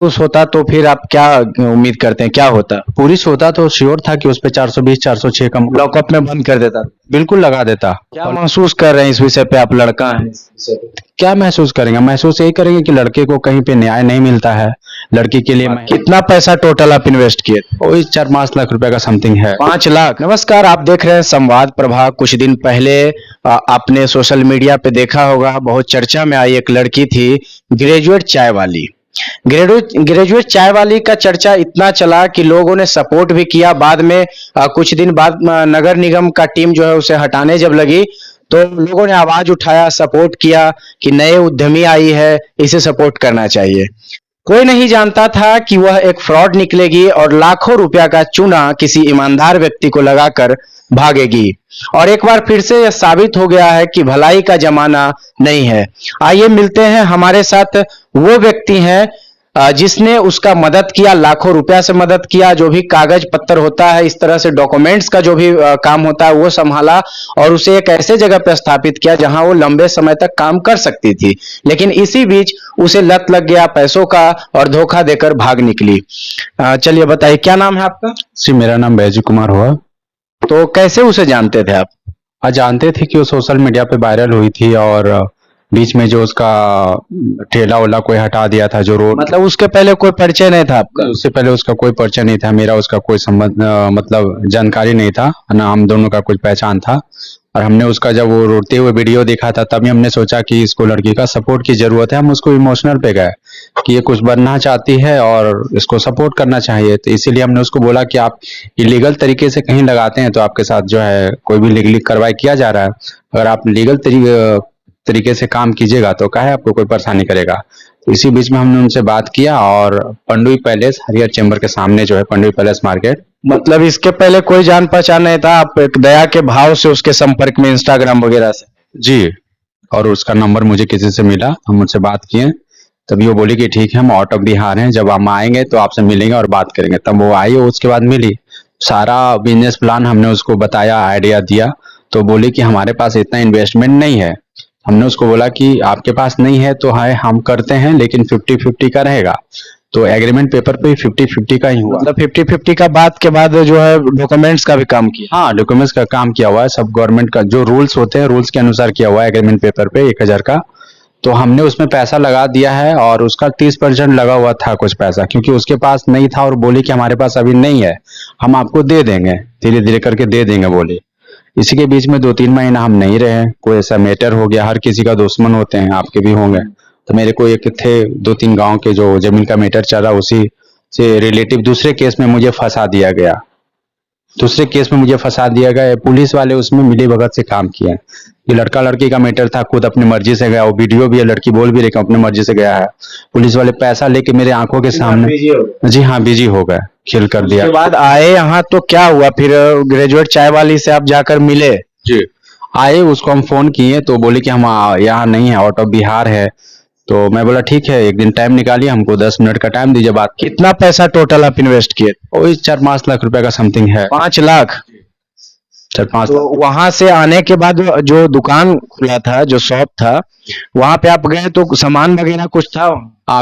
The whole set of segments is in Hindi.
पुलिस होता तो फिर आप क्या उम्मीद करते हैं, क्या होता? पुलिस होता तो श्योर था कि उस पे 420 406 का लॉकअप में बंद कर देता? बिल्कुल लगा देता। क्या और महसूस कर रहे हैं इस विषय पे, आप लड़का हैं इस विषय पे? क्या महसूस करेंगे? महसूस यही करेंगे कि लड़के को कहीं पे न्याय नहीं मिलता है। लड़की के लिए मैं कितना पैसा टोटल आप इन्वेस्ट किए? वही 4-5 लाख रुपए का समथिंग है। 5 लाख? नमस्कार, आप देख रहे हैं संवाद प्रभा। कुछ दिन पहले आपने सोशल मीडिया पे देखा होगा, बहुत चर्चा में आई एक लड़की थी, ग्रेजुएट चाय वाली। ग्रेजुएट चाय वाली का चर्चा इतना चला कि लोगों ने सपोर्ट भी किया। बाद में कुछ दिन बाद नगर निगम का टीम जो है उसे हटाने जब लगी तो लोगों ने आवाज उठाया, सपोर्ट किया कि नए उद्यमी आई है, इसे सपोर्ट करना चाहिए। कोई नहीं जानता था कि वह एक फ्रॉड निकलेगी और लाखों रुपया का चूना किसी ईमानदार व्यक्ति को लगाकर भागेगी। और एक बार फिर से यह साबित हो गया है कि भलाई का जमाना नहीं है। आइए मिलते हैं, हमारे साथ वो व्यक्ति हैं जिसने उसका मदद किया, लाखों रुपया से मदद किया, जो भी कागज पत्तर होता है, इस तरह से डॉक्यूमेंट्स का जो भी काम होता है वो संभाला और उसे एक ऐसे जगह पर स्थापित किया जहां वो लंबे समय तक काम कर सकती थी। लेकिन इसी बीच उसे लत लग गया पैसों का और धोखा देकर भाग निकली। चलिए बताइए, क्या नाम है आपका? जी, मेरा नाम बैजू कुमार हुआ। तो कैसे उसे जानते थे आप? जानते थे कि वो सोशल मीडिया पे वायरल हुई थी और बीच में जो उसका ठेला वेला कोई हटा दिया था, जो रोड मतलब उसके पहले कोई परिचय नहीं था आपका? उससे पहले उसका कोई परिचय नहीं था, मेरा उसका कोई संबंध मतलब जानकारी नहीं था ना, हम दोनों का कुछ पहचान था। और हमने उसका जब वो रोते हुए वीडियो देखा था तभी हमने सोचा कि इसको लड़की का सपोर्ट की जरूरत है। हम उसको इमोशनल पे गए कि ये कुछ बनना चाहती है और इसको सपोर्ट करना चाहिए, तो इसीलिए हमने उसको बोला कि आप इलीगल तरीके से कहीं लगाते हैं तो आपके साथ जो है कोई भी लीगली कार्रवाई किया जा रहा है, अगर आप लीगल तरीके से काम कीजिएगा तो काहे आपको कोई परेशानी करेगा। तो इसी बीच में हमने उनसे बात किया और पंडुई पैलेस हरियर चैम्बर के सामने जो है पंडुई पैलेस मार्केट। मतलब इसके पहले कोई जान पहचान नहीं था, आप एक दया के भाव से उसके संपर्क में इंस्टाग्राम वगैरह से? जी, और उसका नंबर मुझे किसी से मिला, हम उनसे बात किए, तभी वो बोली कि ठीक है हम आउट ऑफ बिहार हैं, जब हम आएंगे तो आपसे मिलेंगे और बात करेंगे। तब वो आई, उसके बाद मिली, सारा बिजनेस प्लान हमने उसको बताया, आइडिया दिया, तो बोली कि हमारे पास इतना इन्वेस्टमेंट नहीं है। हमने उसको बोला कि आपके पास नहीं है तो है, हम करते हैं लेकिन 50-50 का रहेगा। तो एग्रीमेंट पेपर पे 50-50 का ही हुआ। मतलब 50-50 का बात के बाद जो है डॉक्यूमेंट्स का भी काम किया? हाँ, डॉक्यूमेंट्स का काम किया हुआ है, सब गवर्नमेंट का जो रूल्स होते हैं रूल्स के अनुसार किया हुआ है एग्रीमेंट पेपर पे 1000 का। तो हमने उसमें पैसा लगा दिया है और उसका 30% लगा हुआ था कुछ पैसा, क्योंकि उसके पास नहीं था और बोली कि हमारे पास अभी नहीं है, हम आपको दे देंगे, धीरे धीरे करके दे देंगे बोली। इसी के बीच में 2-3 महीना हम नहीं रहे, कोई ऐसा मैटर हो गया, हर किसी का दुश्मन होते हैं, आपके भी होंगे। तो मेरे को एक थे 2-3 गांव के जो जमीन का मैटर चला, उसी से रिलेटिव दूसरे केस में मुझे फंसा दिया गया, पुलिस वाले उसमें मिली भगत से काम किया। ये लड़का लड़की का मैटर था, खुद अपनी मर्जी से गया, वो वीडियो भी है, लड़की बोल भी रही कि अपनी मर्जी से गया है। पुलिस वाले पैसा लेके मेरे आंखों के सामने, जी हाँ, बिजी हो गए, खेल कर दिया। उसके बाद आए यहाँ तो क्या हुआ फिर? ग्रेजुएट चाय वाली से आप जाकर मिले? जी, आए, उसको हम फोन किए तो बोले कि हम यहाँ नहीं है, आउट ऑफ बिहार है। तो मैं बोला ठीक है, एक दिन टाइम निकालिए, हमको 10 मिनट का टाइम दीजिए बात। कितना पैसा टोटल आप इन्वेस्ट किए? वही 4-5 लाख रुपए का समथिंग है। 5 लाख? 4-5 तो वहां से आने के बाद जो दुकान खुला था, जो शॉप था, वहां पे आप गए तो सामान वगैरह कुछ था?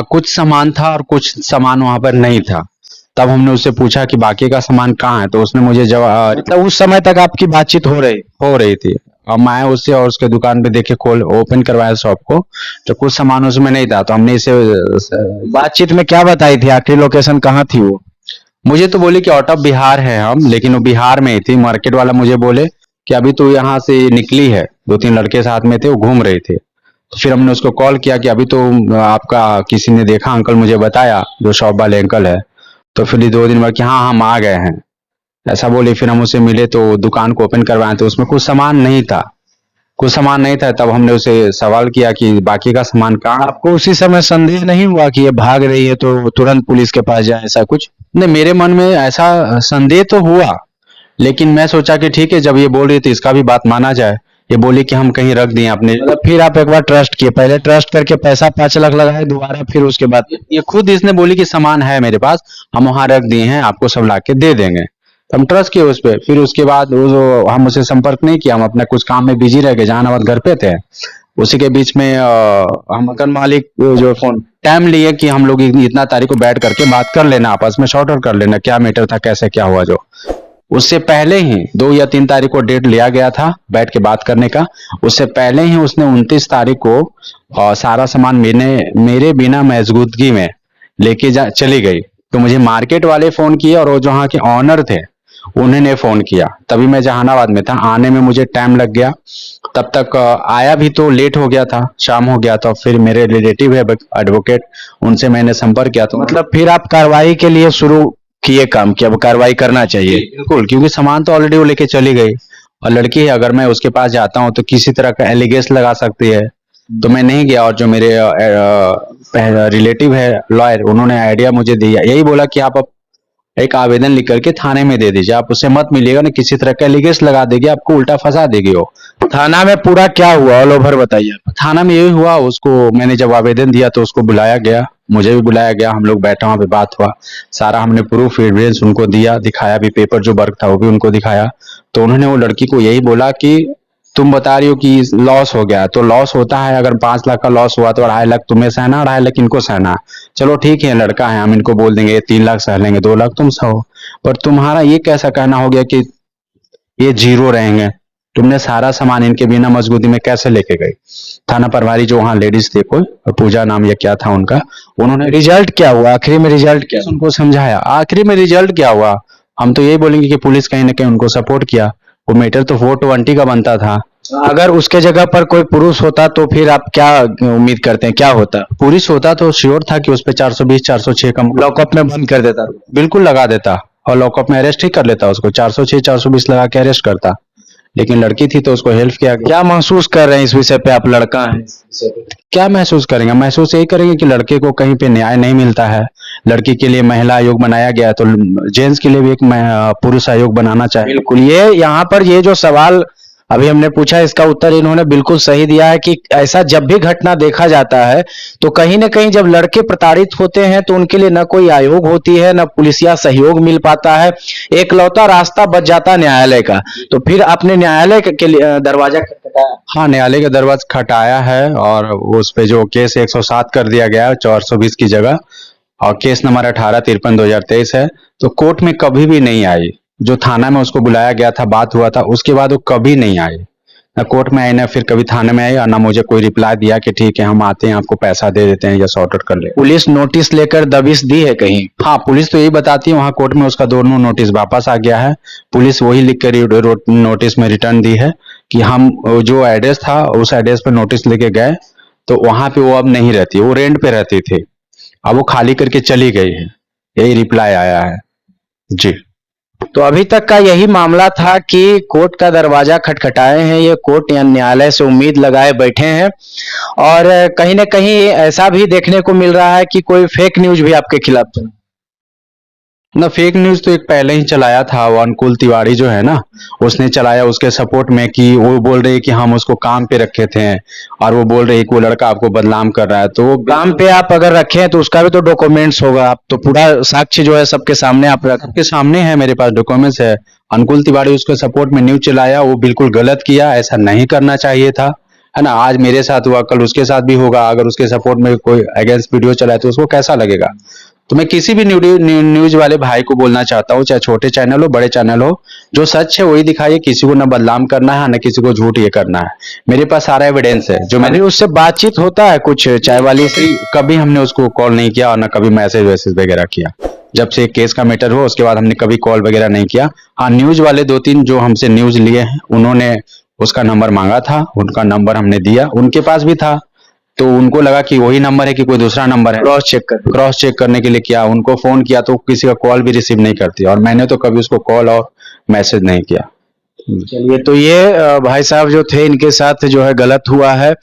कुछ सामान था और कुछ सामान वहां पर नहीं था। तब हमने उससे पूछा कि बाकी का सामान कहाँ है, तो उसने मुझे जवाब, मतलब उस समय तक आपकी बातचीत हो रही थी। अब मैं उससे और उसके दुकान पे देखे, खोल ओपन करवाया शॉप को, तो कुछ सामान उसमें नहीं था। तो हमने इसे बातचीत में क्या बताई थी, आखिरी लोकेशन कहाँ थी वो? मुझे तो बोले कि आउट ऑफ बिहार है हम, लेकिन वो बिहार में ही थी। मार्केट वाला मुझे बोले कि अभी तो यहाँ से निकली है, 2-3 लड़के साथ में थे, वो घूम रहे थे। तो फिर हमने उसको कॉल किया कि अभी तो आपका किसी ने देखा, अंकल मुझे बताया, जो शॉप वाले अंकल है। तो फिर 2 दिन बाद कि हाँ हम आ गए हैं, ऐसा बोले। फिर हम उससे मिले तो दुकान को ओपन करवाए, तो उसमें कुछ सामान नहीं था। तब हमने उसे सवाल किया कि बाकी का सामान कहाँ? आपको उसी समय संदेह नहीं हुआ कि ये भाग रही है तो तुरंत पुलिस के पास जाए, ऐसा कुछ? नहीं, मेरे मन में ऐसा संदेह तो हुआ, लेकिन मैं सोचा कि ठीक है, जब ये बोल रही थी इसका भी बात माना जाए। ये बोली कि हम कहीं रख दिए अपने। मतलब फिर आप एक बार ट्रस्ट किए, पहले ट्रस्ट करके पैसा 5 लाख लगाए दोबारा, फिर उसके बाद? ये खुद इसने बोली कि सामान है मेरे पास, हम वहां रख दिए हैं, आपको सब ला के दे देंगे। तो हम ट्रस्ट किए उस पर। फिर उसके बाद हम उसे संपर्क नहीं किया, हम अपना कुछ काम में बिजी रह गए, जहानाबाद घर पे थे। उसी के बीच में हम मकान मालिक जो फोन टाइम लिए कि हम लोग इतना तारीख को बैठ करके बात कर लेना, आपस में शॉर्ट आउट कर लेना क्या मैटर था, कैसे क्या हुआ। जो उससे पहले ही 2 या 3 तारीख को डेट लिया गया था बैठ के बात करने का। उससे पहले ही उसने 29 तारीख को सारा सामान मेरे बिना मौजूदगी में लेके जा चली गई। तो मुझे मार्केट वाले फोन किए और वो जो वहाँ के ऑनर थे उन्होंने फोन किया, तभी मैं जहानाबाद में था। आने में मुझे टाइम लग गया, तब तक आया भी तो लेट हो गया था, शाम हो गया था। फिर मेरे रिलेटिव है एडवोकेट, उनसे मैंने संपर्क किया। तो मतलब फिर आप कार्रवाई के लिए शुरू किए काम कि अब कार्रवाई करना चाहिए। बिल्कुल, क्योंकि सामान तो ऑलरेडी वो लेके चली गई और लड़की है, अगर मैं उसके पास जाता हूँ तो किसी तरह का एलिगेशन लगा सकती है। तो मैं नहीं गया। और जो मेरे रिलेटिव है लॉयर, उन्होंने आइडिया मुझे दिया, यही बोला कि आप अब एक आवेदन लिख करके थाने में दे दीजिए, आप उससे मत मिलिएगा ना, किसी तरह का एलिगेशन लगा देगी, आपको उल्टा फंसा देगी वो। थाना में पूरा क्या हुआ ऑल ओवर बताइए। थाना में यही हुआ, उसको मैंने जब आवेदन दिया तो उसको बुलाया गया, मुझे भी बुलाया गया, हम लोग बैठे, वहां पे बात हुआ, सारा हमने प्रूफ एविडेंस उनको दिया, दिखाया भी, पेपर जो वर्क था वो भी उनको दिखाया। तो उन्होंने वो लड़की को यही बोला कि तुम बता रही हो कि लॉस हो गया, तो लॉस होता है, अगर 5 लाख का लॉस हुआ तो 2.5 लाख तुम्हें सहना, 2.5 लाख इनको सहना। चलो ठीक है, लड़का है, हम इनको बोल देंगे 3 लाख सह लेंगे, 2 लाख तुम सहो। पर तुम्हारा ये कैसा कहना हो गया कि ये जीरो रहेंगे? तुमने सारा सामान इनके बिना मौजूदगी में कैसे लेके गई? थाना प्रभारी जो वहाँ लेडीज थे, कोई पूजा नाम या क्या था उनका, उन्होंने रिजल्ट क्या हुआ आखिरी में, रिजल्ट क्या उनको समझाया। आखिरी में रिजल्ट क्या हुआ, हम तो यही बोलेंगे कि पुलिस कहीं ना कहीं उनको सपोर्ट किया। वो मैटर तो 420 का बनता था। अगर उसके जगह पर कोई पुरुष होता तो फिर आप क्या उम्मीद करते हैं क्या होता। पुलिस होता तो श्योर था कि उस पे 420 406 का लॉकअप में बंद कर देता। बिल्कुल लगा देता और लॉकअप में अरेस्ट ही कर लेता उसको, 406 420 लगा के अरेस्ट करता। लेकिन लड़की थी तो उसको हेल्प किया गया। क्या महसूस कर रहे हैं इस विषय पे आप, लड़का है क्या महसूस करेंगे? महसूस यही करेंगे कि लड़के को कहीं पे न्याय नहीं मिलता है। लड़की के लिए महिला आयोग बनाया गया है, तो जेंट्स के लिए भी एक पुरुष आयोग बनाना चाहिए। बिल्कुल, ये यहाँ पर ये जो सवाल अभी हमने पूछा इसका उत्तर इन्होंने बिल्कुल सही दिया है कि ऐसा जब भी घटना देखा जाता है तो कहीं ना कहीं जब लड़के प्रताड़ित होते हैं तो उनके लिए न कोई आयोग होती है, न पुलिसिया सहयोग मिल पाता है, एकलौता रास्ता बच जाता है न्यायालय का। तो फिर आपने न्यायालय के लिए दरवाजा खटखटाया? हाँ, न्यायालय का दरवाजा खटाया है और उस पे जो केस 107 कर दिया गया है 420 की जगह, और केस नंबर 18-53-2023 है। तो कोर्ट में कभी भी नहीं आई। जो थाना में उसको बुलाया गया था, बात हुआ था, उसके बाद वो कभी नहीं आई, ना कोर्ट में आई, ना फिर कभी थाने में आई, और ना मुझे कोई रिप्लाई दिया कि ठीक है हम आते हैं, आपको पैसा दे देते हैं या सॉर्ट आउट कर ले। पुलिस नोटिस लेकर दबिश दी है कहीं? हाँ, पुलिस तो यही बताती है, वहाँ कोर्ट में उसका दोनों नोटिस वापस आ गया है। पुलिस वही लिख कर नोटिस में रिटर्न दी है कि हम जो एड्रेस था उस एड्रेस पे नोटिस लेके गए, तो वहां पे वो अब नहीं रहती, वो रेंट पे रहती थी, अब वो खाली करके चली गई है, यही रिप्लाई आया है जी। तो अभी तक का यही मामला था कि कोर्ट का दरवाजा खटखटाए हैं, ये कोर्ट या न्यायालय से उम्मीद लगाए बैठे हैं, और कहीं ना कहीं ऐसा भी देखने को मिल रहा है कि कोई फेक न्यूज भी आपके खिलाफ चला। ना, फेक न्यूज तो एक पहले ही चलाया था, वो अनुकूल तिवारी जो है ना, उसने चलाया उसके सपोर्ट में कि वो बोल रही है कि हम उसको काम पे रखे थे, और वो बोल रही है कि वो लड़का आपको बदनाम कर रहा है। तो वो काम पे आप अगर रखे हैं तो उसका भी तो डॉक्यूमेंट्स होगा, आप तो पूरा साक्ष्य जो है सबके सामने आप रख। सबके सामने है, मेरे पास डॉक्यूमेंट्स है। अनुकूल तिवारी उसके सपोर्ट में न्यूज चलाया, वो बिल्कुल गलत किया, ऐसा नहीं करना चाहिए था, है ना। आज मेरे साथ हुआ, कल उसके साथ भी होगा। अगर उसके सपोर्ट में कोई अगेंस्ट वीडियो चलाए तो उसको कैसा लगेगा। तो मैं किसी भी न्यूज वाले भाई को बोलना चाहता हूँ, चाहे छोटे चैनल हो बड़े चैनल हो, जो सच है वही दिखाइए, किसी को ना बदनाम करना है ना किसी को झूठ ये करना है। मेरे पास सारा एविडेंस है। जो मैंने उससे बातचीत होता है कुछ चाय वाली से? कभी हमने उसको कॉल नहीं किया और ना कभी मैसेज वैसेज वगैरह किया। जब से केस का मैटर हुआ उसके बाद हमने कभी कॉल वगैरह नहीं किया। हाँ, न्यूज वाले 2-3 जो हमसे न्यूज लिए हैं, उन्होंने उसका नंबर मांगा था, उनका नंबर हमने दिया, उनके पास भी था, तो उनको लगा कि वही नंबर है कि कोई दूसरा नंबर है। क्रॉस चेक करने के लिए किया, उनको फोन किया तो किसी का कॉल भी रिसीव नहीं करती, और मैंने तो कभी उसको कॉल और मैसेज नहीं किया। चलिए, तो ये भाई साहब जो थे इनके साथ जो है गलत हुआ है,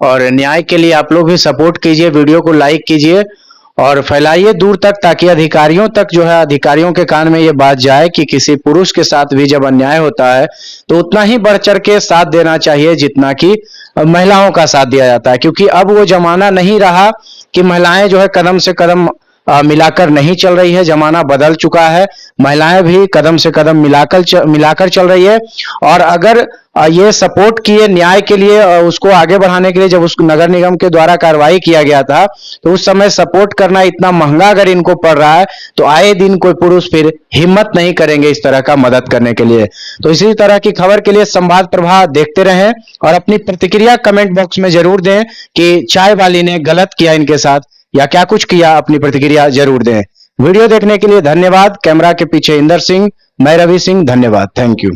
और न्याय के लिए आप लोग भी सपोर्ट कीजिए, वीडियो को लाइक कीजिए और फैलाइए दूर तक, ताकि अधिकारियों तक जो है, अधिकारियों के कान में ये बात जाए कि किसी पुरुष के साथ भी जब अन्याय होता है तो उतना ही बढ़ चढ़ के साथ देना चाहिए जितना कि महिलाओं का साथ दिया जाता है। क्योंकि अब वो जमाना नहीं रहा कि महिलाएं जो है कदम से कदम मिलाकर नहीं चल रही है। जमाना बदल चुका है, महिलाएं भी कदम से कदम मिलाकर चल रही है। और अगर ये सपोर्ट किए न्याय के लिए, उसको आगे बढ़ाने के लिए जब उस नगर निगम के द्वारा कार्रवाई किया गया था, तो उस समय सपोर्ट करना इतना महंगा अगर इनको पड़ रहा है, तो आए दिन कोई पुरुष फिर हिम्मत नहीं करेंगे इस तरह का मदद करने के लिए। तो इसी तरह की खबर के लिए संवाद प्रभा देखते रहें और अपनी प्रतिक्रिया कमेंट बॉक्स में जरूर दें कि चाय वाली ने गलत किया इनके साथ या क्या कुछ किया, अपनी प्रतिक्रिया जरूर दें। वीडियो देखने के लिए धन्यवाद। कैमरा के पीछे इंदर सिंह, मैं रवि सिंह, धन्यवाद, थैंक यू।